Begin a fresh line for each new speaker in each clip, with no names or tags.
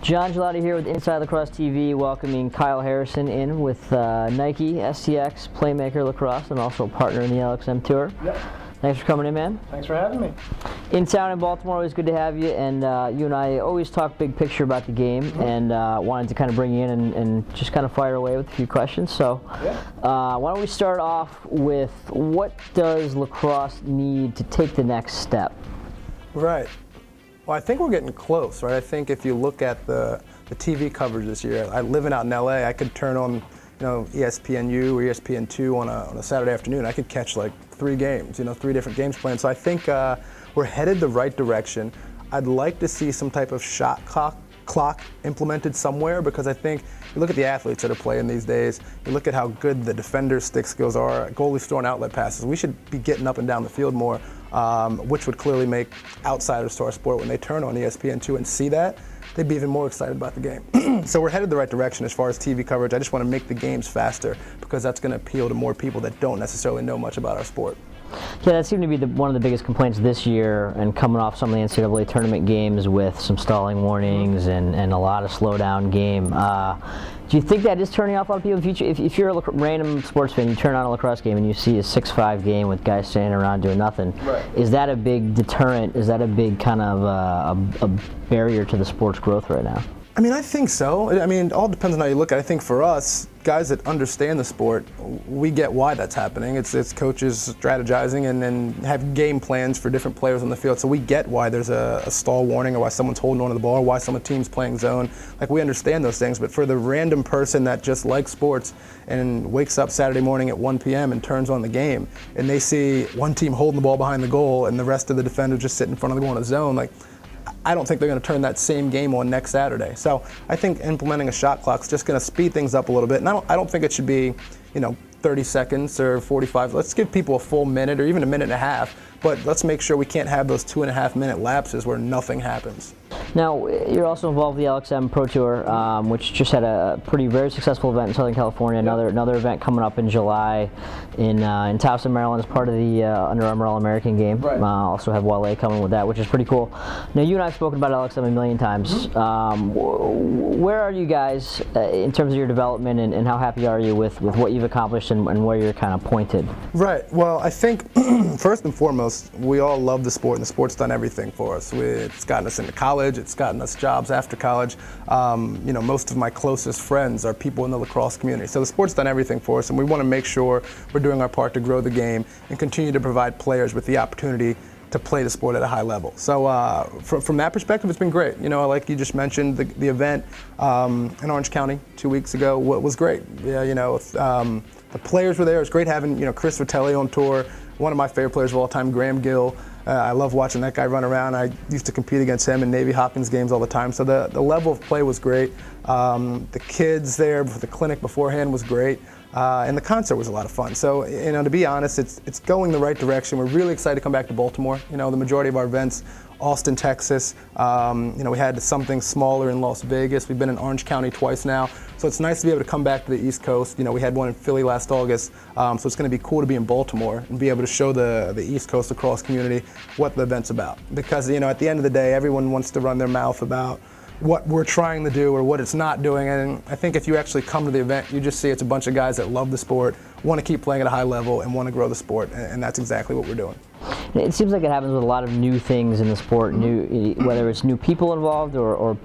John Gelati here with Inside Lacrosse TV, welcoming Kyle Harrison in with Nike, STX, Playmaker Lacrosse, and also a partner in the LXM Tour.
Yep.
Thanks for coming in, man.
Thanks for having me.
In town in Baltimore, always good to have you, and you and I always talk big picture about the game, and wanted to kind of bring you in and just kind of fire away with a few questions. So why don't we start off with, what does lacrosse need to take the next step?
Right. Well, I think we're getting close, right? I think if you look at the TV coverage this year, living out in LA, I could turn on, ESPNU or ESPN2 on a Saturday afternoon. I could catch like 3 games, 3 different games playing. So I think we're headed the right direction. I'd like to see some type of shot clock implemented somewhere, because I think you look at the athletes that are playing these days, you look at how good the defender's stick skills are, goalies throwing outlet passes. We should be getting up and down the field more, which would clearly make outsiders to our sport, when they turn on ESPN2 and see that, they'd be even more excited about the game. So we're headed the right direction as far as TV coverage. I just want to make the games faster, because that's going to appeal to more people that don't necessarily know much about our sport.
Yeah, that seemed to be one of the biggest complaints this year, and coming off some of the NCAA tournament games with some stalling warnings and a lot of slowdown game. Do you think that is turning off a lot of people? If you're a random sports fan, you turn on a lacrosse game and you see a 6-5 game with guys standing around doing nothing, right, is that a big deterrent? Is that a big kind of a barrier to the sport's growth right now?
I mean, I think so. I mean, it all depends on how you look at it. I think for us, guys that understand the sport, we get why that's happening. It's coaches strategizing and have game plans for different players on the field. So we get why there's a stall warning, or why someone's holding onto the ball, or why some team's playing zone. Like, we understand those things. But for the random person that just likes sports and wakes up Saturday morning at 1 p.m. and turns on the game, and they see one team holding the ball behind the goal and the rest of the defenders just sit in front of the goal in a zone, like, I don't think they're going to turn that same game on next Saturday. So I think implementing a shot clock is just going to speed things up a little bit. And I don't think it should be, 30 seconds or 45. Let's give people a full minute, or even a minute and a half. But let's make sure we can't have those 2.5-minute lapses where nothing happens. Now,
you're also involved in the LXM Pro Tour, which just had a very successful event in Southern California. Another event coming up in July in Towson, Maryland, as part of the Under Armour All-American game. Right. Also have Wale coming with that, which is pretty cool. Now, you and I have spoken about LXM a million times. Where are you guys in terms of your development, and how happy are you with what you've accomplished and where you're kind of pointed? Right.
Well, I think first and foremost, we all love the sport, and the sport's done everything for us. It's gotten us into college. It's gotten us jobs after college. Most of my closest friends are people in the lacrosse community. So the sport's done everything for us, and we want to make sure we're doing our part to grow the game and continue to provide players with the opportunity to play the sport at a high level. So from that perspective, it's been great. Like you just mentioned, the event in Orange County 2 weeks ago was great. The players were there. It was great having Chris Vitelli on tour, one of my favorite players of all time, Graham Gill. I love watching that guy run around. I used to compete against him in Navy Hopkins games all the time. So the level of play was great. The kids there, the clinic beforehand was great. And the concert was a lot of fun. So, to be honest, it's going the right direction. We're really excited to come back to Baltimore. The majority of our events, Austin, Texas. We had something smaller in Las Vegas. We've been in Orange County twice now. So it's nice to be able to come back to the East Coast. We had one in Philly last August. So it's going to be cool to be in Baltimore and be able to show the East Coast lacrosse community what the event's about. Because, at the end of the day, everyone wants to run their mouth about what we're trying to do or what it's not doing. And I think if you actually come to the event, you just see it's a bunch of guys that love the sport, want to keep playing at a high level, and want to grow the sport. And that's exactly what we're doing.
It seems like it happens with a lot of new things in the sport, whether it's new people involved or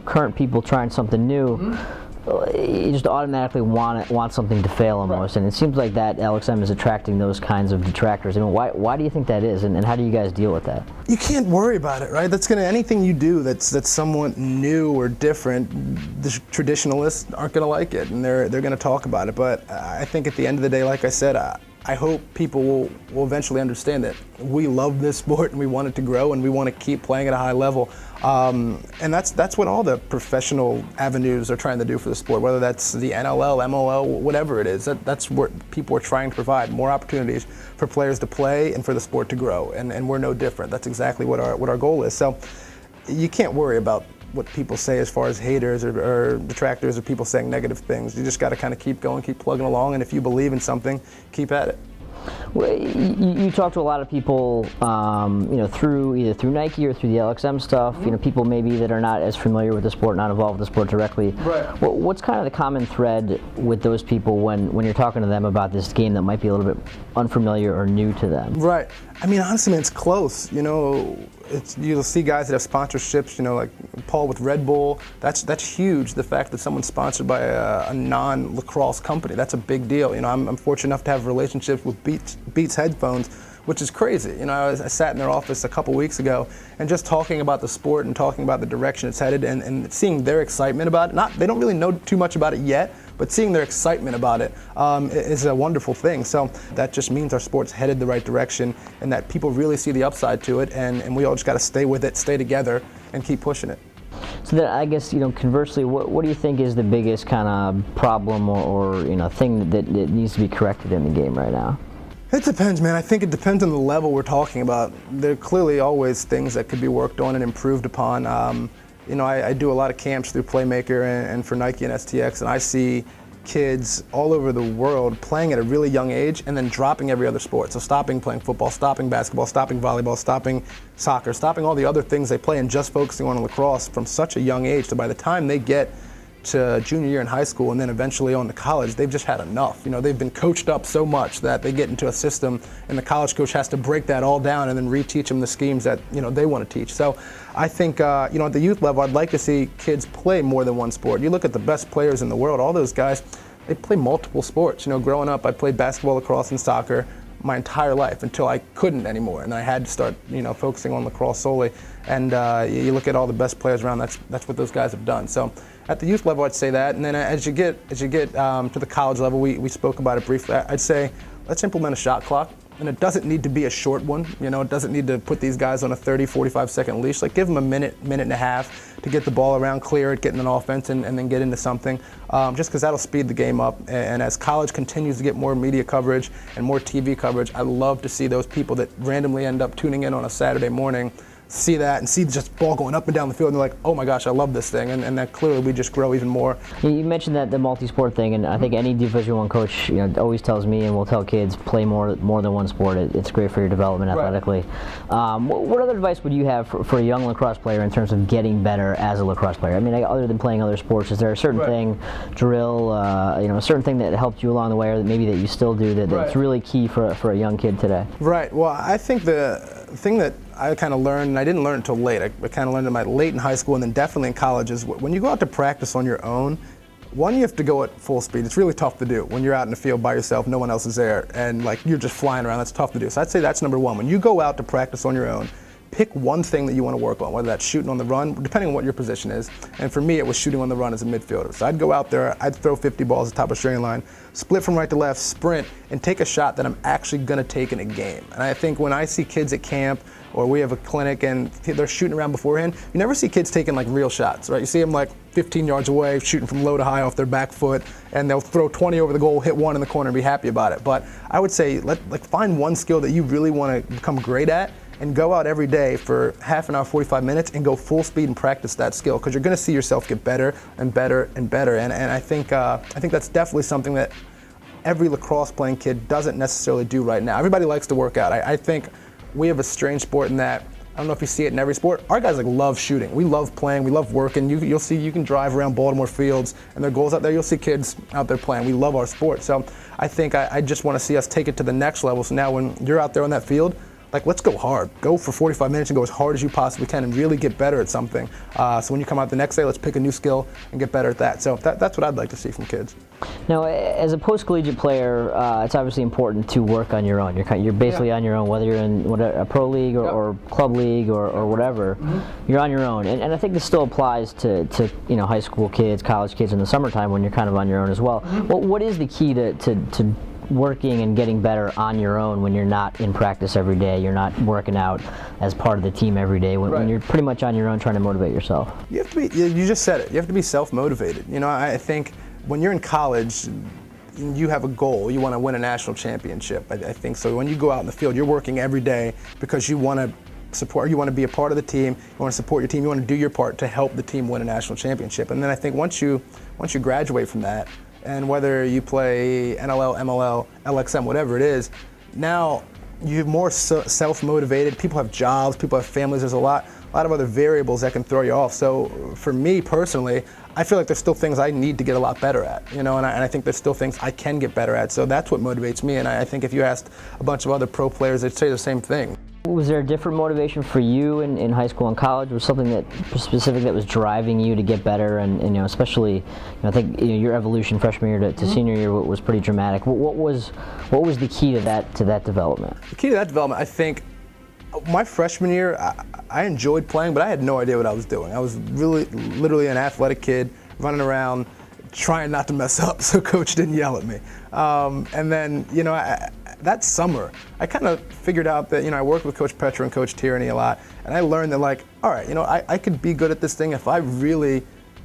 current people trying something new. You just automatically want something to fail almost, and it seems like that LXM is attracting those kinds of detractors. I mean, why do you think that is, and how do you guys deal with that?
You can't worry about it, right? Anything you do that's somewhat new or different, the traditionalists aren't going to like it, and they're going to talk about it. But I think at the end of the day, like I said, I hope people will eventually understand that we love this sport and we want it to grow and we want to keep playing at a high level. And that's what all the professional avenues are trying to do for the sport, whether that's the NLL, MLL, whatever it is. That's what people are trying to provide, more opportunities for players to play and for the sport to grow. And we're no different. That's exactly what our goal is. So you can't worry about what people say as far as haters or detractors or people saying negative things. You just got to kind of keep going, keep plugging along, and if you believe in something, keep at it.
Well, you talk to a lot of people, you know, either through Nike or through the LXM stuff. You know, people maybe that are not as familiar with the sport, not involved with the sport directly.
Right.
Well, what's kind of the common thread with those people when you're talking to them about this game that might be a little bit unfamiliar or new to them?
Right. I mean, honestly, man, it's close. You know, you'll see guys that have sponsorships. You know, like Paul with Red Bull. That's huge. The fact that someone's sponsored by a non-lacrosse company, that's a big deal. You know, I'm fortunate enough to have relationships with Beats headphones, which is crazy. You know, I sat in their office a couple weeks ago and just talking about the sport and talking about the direction it's headed and seeing their excitement about it. They don't really know too much about it yet, but seeing their excitement about it is a wonderful thing. So that just means our sport's headed the right direction and that people really see the upside to it, and we all just got to stay with it, stay together, and keep pushing it.
So that, I guess, you know, conversely, what do you think is the biggest kind of problem or you know, thing that needs to be corrected in the game right now?
It depends, man. I think it depends on the level we're talking about. There are clearly always things that could be worked on and improved upon. You know, I do a lot of camps through Playmaker and for Nike and STX, and I see kids all over the world playing at a really young age and then dropping every other sport. So stopping playing football, stopping basketball, stopping volleyball, stopping soccer, stopping all the other things they play and just focusing on lacrosse from such a young age. So by the time they get to junior year in high school and then eventually on to college, they've just had enough. You know, they've been coached up so much that they get into a system and the college coach has to break that all down and then reteach them the schemes that, you know, they want to teach. So I think, you know, at the youth level, I'd like to see kids play more than one sport. You look at the best players in the world, all those guys, they play multiple sports. You know, growing up, I played basketball, lacrosse, and soccer my entire life until I couldn't anymore, and I had to start, you know, focusing on lacrosse solely. And you look at all the best players around. That's what those guys have done. So at the youth level, I'd say that. And then as you get to the college level, we spoke about it briefly. I'd say let's implement a shot clock. And it doesn't need to be a short one. You know, it doesn't need to put these guys on a 30, 45-second leash. Like, give them a minute and a half to get the ball around, clear it, get in an offense, and then get into something. Just because that'll speed the game up. And as college continues to get more media coverage and more TV coverage, I love to see those people that randomly end up tuning in on a Saturday morning see that and see just ball going up and down the field, and they're like, oh my gosh, I love this thing, and that clearly we just grow even more.
You mentioned that the multi-sport thing, and I think any Division I coach, you know, always tells me and will tell kids, play more than one sport. It's great for your development athletically. Right. What other advice would you have for a young lacrosse player in terms of getting better as a lacrosse player? I mean, other than playing other sports, is there a certain thing, drill, you know, a certain thing that helped you along the way, or that maybe that you still do that's really key for a young kid today? Right.
Well, I think the thing that I kind of learned, and I didn't learn it until late, I kind of learned it late in high school and then definitely in college, is when you go out to practice on your own, one, you have to go at full speed. It's really tough to do when you're out in the field by yourself, no one else is there, and like you're just flying around. That's tough to do. So I'd say that's number one. When you go out to practice on your own, pick one thing that you want to work on, whether that's shooting on the run, depending on what your position is. And for me, it was shooting on the run as a midfielder. So I'd go out there, I'd throw 50 balls at the top of the straight line, split from right to left, sprint, and take a shot that I'm actually going to take in a game. And I think when I see kids at camp, or we have a clinic and they're shooting around beforehand, you never see kids taking like real shots, right? You see them like 15 yards away, shooting from low to high off their back foot, and they'll throw 20 over the goal, hit one in the corner, and be happy about it. But I would say, find one skill that you really want to become great at, and go out every day for half an hour, 45 minutes, and go full speed and practice that skill, because you're going to see yourself get better and better and better. And I think that's definitely something that every lacrosse playing kid doesn't necessarily do right now. Everybody likes to work out. I think we have a strange sport in that, I don't know if you see it in every sport, our guys love shooting. We love playing, we love working. You'll see, you can drive around Baltimore fields and there are goals out there, you'll see kids out there playing. We love our sport. So I think I just want to see us take it to the next level. So now when you're out there on that field, let's go hard. Go for 45 minutes and go as hard as you possibly can and really get better at something. So when you come out the next day, let's pick a new skill and get better at that. So that's what I'd like to see from kids.
Now, as a post-collegiate player, it's obviously important to work on your own. You're basically on your own, whether you're in a pro league or club league or whatever. You're on your own, and I think this still applies to high school kids, college kids in the summertime when you're kind of on your own as well. Well, what is the key to working and getting better on your own when you're not in practice every day, you're not working out as part of the team every day, when you're pretty much on your own trying to motivate yourself?
You have to be, you just said it, you have to be self-motivated. I think when you're in college, you have a goal, you want to win a national championship, I think. So when you go out in the field, you're working every day because you want to support, you want to be a part of the team, you want to support your team, you want to do your part to help the team win a national championship. And then I think once you graduate from that, and whether you play NLL, MLL, LXM, whatever it is, now you're more self-motivated. People have jobs, people have families. There's a lot of other variables that can throw you off. So for me personally, I feel like there's still things I need to get a lot better at, and I think there's still things I can get better at. So that's what motivates me, and I think if you asked a bunch of other pro players, they'd say the same thing.
Was there a different motivation for you in high school and college? Was something that specific that was driving you to get better, and especially, I think your evolution freshman year to senior year was pretty dramatic. What was the key to that development?
The key to that development, I think, my freshman year, I enjoyed playing, but I had no idea what I was doing. I was literally an athletic kid running around, trying not to mess up so coach didn't yell at me. And then, that summer, I kind of figured out that, I worked with Coach Petra and Coach Tierney a lot, and I learned that, like, all right, I could be good at this thing if I really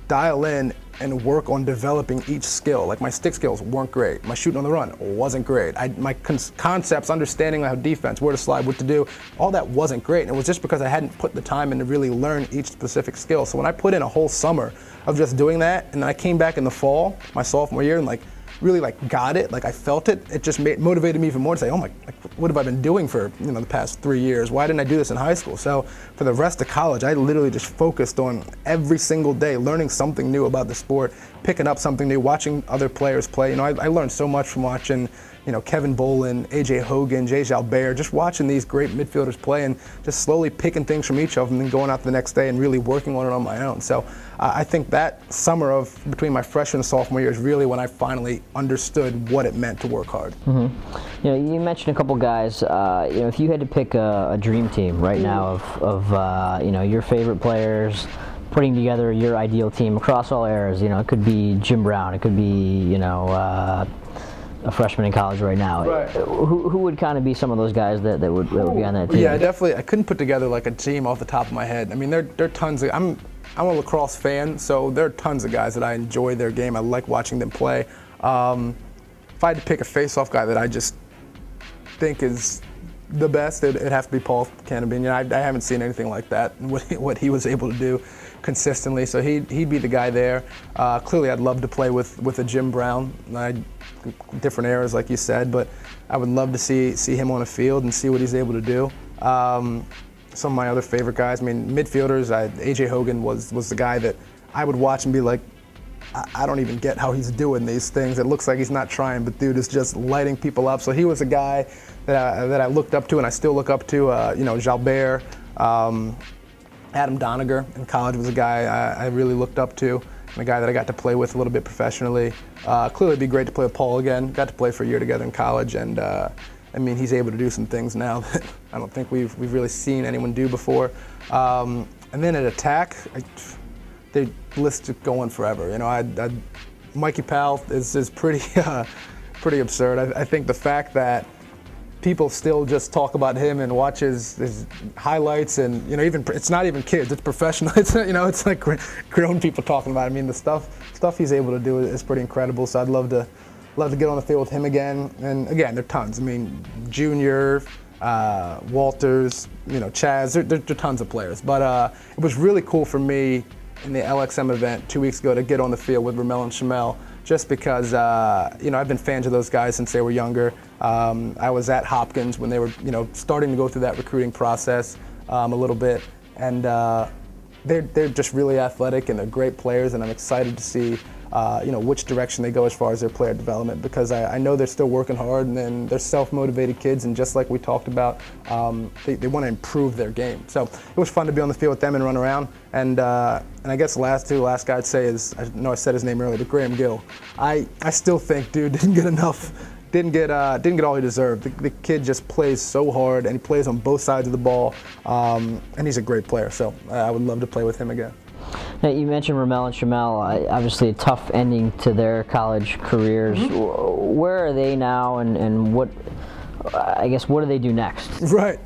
dial in and work on developing each skill. Like, my stick skills weren't great. My shooting on the run wasn't great. My concepts, understanding how defense, where to slide, what to do, all that wasn't great. And it was just because I hadn't put the time in to really learn each specific skill. So when I put in a whole summer of just doing that, and then I came back in the fall, my sophomore year, and really got it, I felt it, it just motivated me even more to say, oh my, what have I been doing for the past 3 years? Why didn't I do this in high school? So for the rest of college, I literally just focused on every single day learning something new about the sport, picking up something new, watching other players play. I learned so much from watching Kevin Bolin, AJ Hogan, Jay Jalbert, just watching these great midfielders play and just slowly picking things from each of them and going out the next day and really working on it on my own. So I think that summer of between my freshman and sophomore year is really when I finally understood what it meant to work hard.
Mm-hmm. You mentioned a couple guys. If you had to pick a dream team right now of your favorite players, putting together your ideal team across all eras, it could be Jim Brown, it could be a freshman in college right now.
Right.
Who would kind of be some of those guys that would be on that team?
Yeah, I couldn't put together a team off the top of my head. I mean, there are tons of. I'm a lacrosse fan, so there are tons of guys that I enjoy their game. I like watching them play. If I had to pick a face-off guy that I just think is the best, it'd have to be Paul Canabine. I haven't seen anything like that, what he was able to do consistently. So he'd be the guy there. Clearly, I'd love to play with a Jim Brown. Different eras, like you said, but I would love to see him on a field and see what he's able to do. Some of my other favorite guys, midfielders, AJ Hogan was the guy that I would watch and be like, I don't even get how he's doing these things. It looks like he's not trying, but dude is just lighting people up. So he was a guy that I looked up to, and I still look up to. Jalbert, Adam Doniger in college was a guy I really looked up to, and a guy that I got to play with a little bit professionally. Clearly, it'd be great to play with Paul again. Got to play for a year together in college, and he's able to do some things now that I don't think we've really seen anyone do before. And then at attack, the list is going forever. Mikey Powell is pretty absurd. I think the fact that people still just talk about him and watch his highlights, and even it's not even kids, it's professional. It's like grown people talking about him. The stuff he's able to do is pretty incredible. So I'd love to get on the field with him again. And again, there are tons. Junior, Walters, Chaz. There are tons of players. But it was really cool for me in the LXM event 2 weeks ago to get on the field with Ramel and Shamel, just because I've been fans of those guys since they were younger. I was at Hopkins when they were starting to go through that recruiting process a little bit, and they're just really athletic and they're great players, and I'm excited to see which direction they go as far as their player development, because I know they're still working hard, and then they're self-motivated kids, and just like we talked about, they want to improve their game. So it was fun to be on the field with them and run around. And I guess the last guy I'd say is, I know I said his name earlier, but Graham Gill. I still think, dude, didn't get enough. Didn't get all he deserved. The kid just plays so hard, and he plays on both sides of the ball, and he's a great player. So I would love to play with him again.
Now, you mentioned Ramel and Shamel, obviously a tough ending to their college careers. Mm-hmm. Where are they now, and what do they do next?
Right.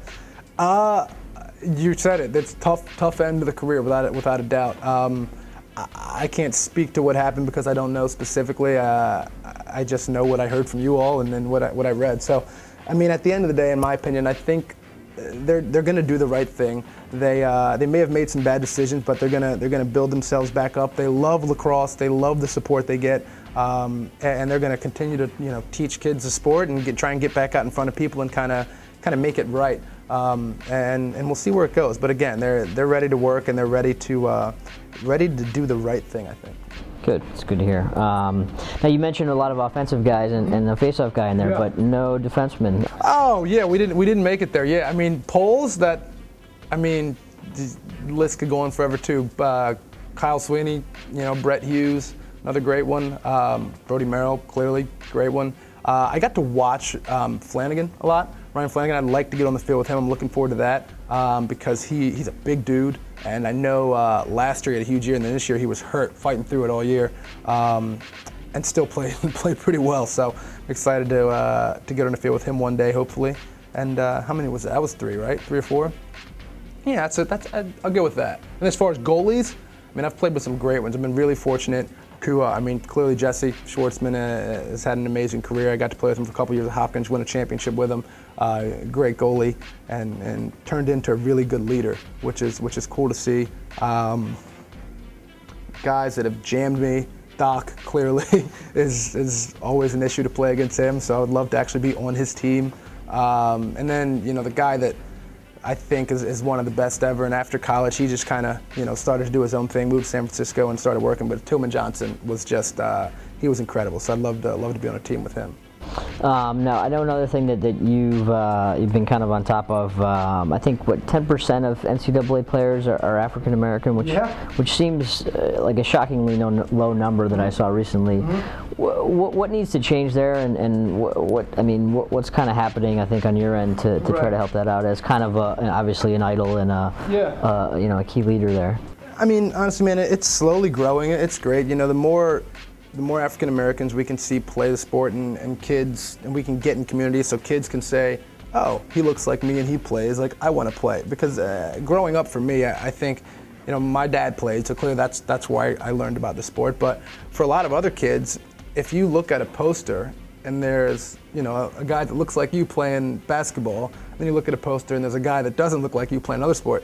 You said it. It's tough end of the career, without a doubt. I can't speak to what happened because I don't know specifically. I just know what I heard from you all and then what I read. So, at the end of the day, in my opinion, I think they're going to do the right thing. They may have made some bad decisions, but they're going to build themselves back up. They love lacrosse. They love the support they get. and they're going to continue to teach kids the sport and try and get back out in front of people and kind of make it right. And we'll see where it goes. But again, they're ready to work and they're ready to do the right thing, I think.
Good. It's good to hear. Now you mentioned a lot of offensive guys and a face-off guy in there, but no defensemen.
Oh yeah, we didn't make it there. Yeah, I mean polls that, I mean, the list could go on forever too. Kyle Sweeney, Brett Hughes, another great one. Brody Merrill, clearly great one. I got to watch Flanagan a lot. Ryan Flanagan, I'd like to get on the field with him. I'm looking forward to that because he's a big dude. And I know last year he had a huge year, and then this year he was hurt, fighting through it all year, and still played pretty well. So I'm excited to get on the field with him one day, hopefully. And how many was that? That was 3, right? 3 or 4? Yeah, I'll go with that. And as far as goalies, I mean, I've played with some great ones. I've been really fortunate. I mean, clearly Jesse Schwartzman has had an amazing career. I got to play with him for a couple years at Hopkins, win a championship with him. Great goalie, and turned into a really good leader, which is cool to see. Guys that have jammed me, Doc clearly is always an issue to play against him. So I would love to actually be on his team. And then the guy that I think is one of the best ever, and after college he just kind of started to do his own thing, moved to San Francisco and started working. But Tillman Johnson was just he was incredible. So I'd love to be on a team with him.
Now, I know another thing that you've been kind of on top of. I think 10% of NCAA players are African American, which seems like a shockingly low number that I saw recently. What needs to change there, and what's kind of happening? I think on your end to try to help that out as kind of obviously an idol and a key leader there.
I mean, honestly, man, it's slowly growing. It's great. The more African Americans we can see play the sport and kids, and we can get in communities so kids can say, oh, he looks like me and he plays, like I want to play. Because growing up for me, I think, my dad played, so clearly that's why I learned about the sport. But for a lot of other kids, if you look at a poster and there's, a guy that looks like you playing basketball, then you look at a poster and there's a guy that doesn't look like you playing another sport,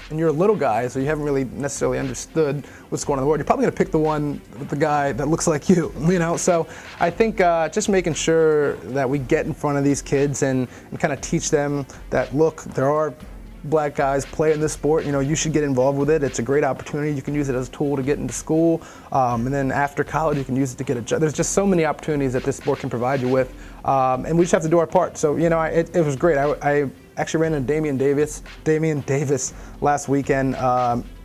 and you're a little guy, so you haven't really necessarily understood what's going on in the world, you're probably going to pick the one with the guy that looks like you, So I think just making sure that we get in front of these kids and kind of teach them that, look, there are black guys playing this sport. You should get involved with it. It's a great opportunity. You can use it as a tool to get into school, and then after college, you can use it to get a job. There's just so many opportunities that this sport can provide you with, and we just have to do our part. So it was great. I actually ran into Damian Davis last weekend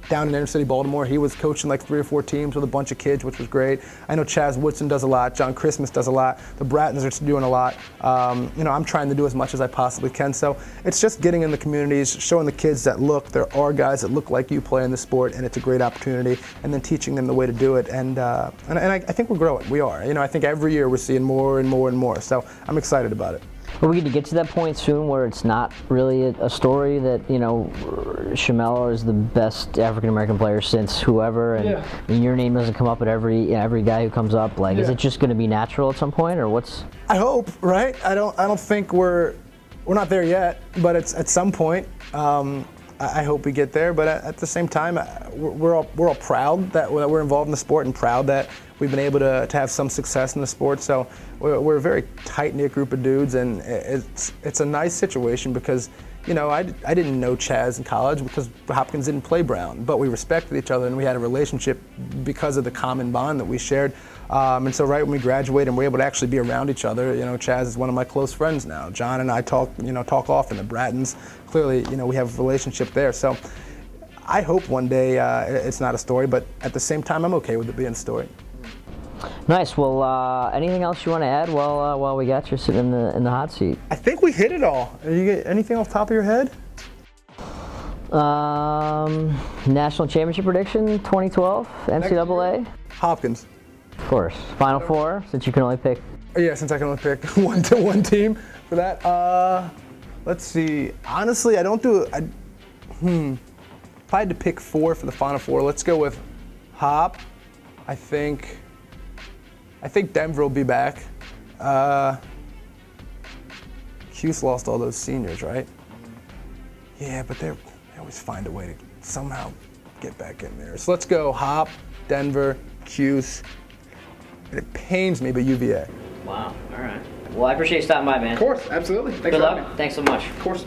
down in inner city Baltimore. He was coaching like 3 or 4 teams with a bunch of kids, which was great. I know Chaz Woodson does a lot. John Christmas does a lot. The Brattons are doing a lot. I'm trying to do as much as I possibly can. So it's just getting in the communities, showing the kids that, look, there are guys that look like you playing the sport, and it's a great opportunity, and then teaching them the way to do it. And I think we're growing. We are. I think every year we're seeing more and more and more. So I'm excited about it.
Are we going to get to that point soon where it's not really a story that, Shamel is the best African American player since whoever, and your name doesn't come up at every guy who comes up? Like, is it just going to be natural at some point, or what's?
I hope, right? I don't think we're not there yet, but it's at some point. I hope we get there, but at the same time, we're all proud that we're involved in the sport and proud that we've been able to have some success in the sport. So we're a very tight-knit group of dudes, and it's a nice situation because, I didn't know Chaz in college because Hopkins didn't play Brown, but we respected each other and we had a relationship because of the common bond that we shared. And so right when we graduated and we're able to actually be around each other, Chaz is one of my close friends now. John and I talk often. The Brattons, clearly, we have a relationship there. So I hope one day it's not a story, but at the same time, I'm okay with it being a story.
Nice. Well, anything else you want to add while we got you sitting in the hot seat?
I think we hit it all. You get anything off the top of your head?
National championship prediction 2012 NCAA.
Hopkins.
Of course. Final Four, since you can only pick.
Yeah, since I can only pick one team for that. Let's see. Honestly, I don't do. If I had to pick 4 for the Final Four, let's go with Hop. I think Denver will be back. Cuse lost all those seniors, right? Yeah, but they always find a way to somehow get back in there. So let's go Hop, Denver, Cuse. It pains me, but UVA.
Wow. All right. Well, I appreciate you stopping by, man.
Of course, absolutely. Thanks
Good
for
luck.
having me.
Thanks so much.
Of course.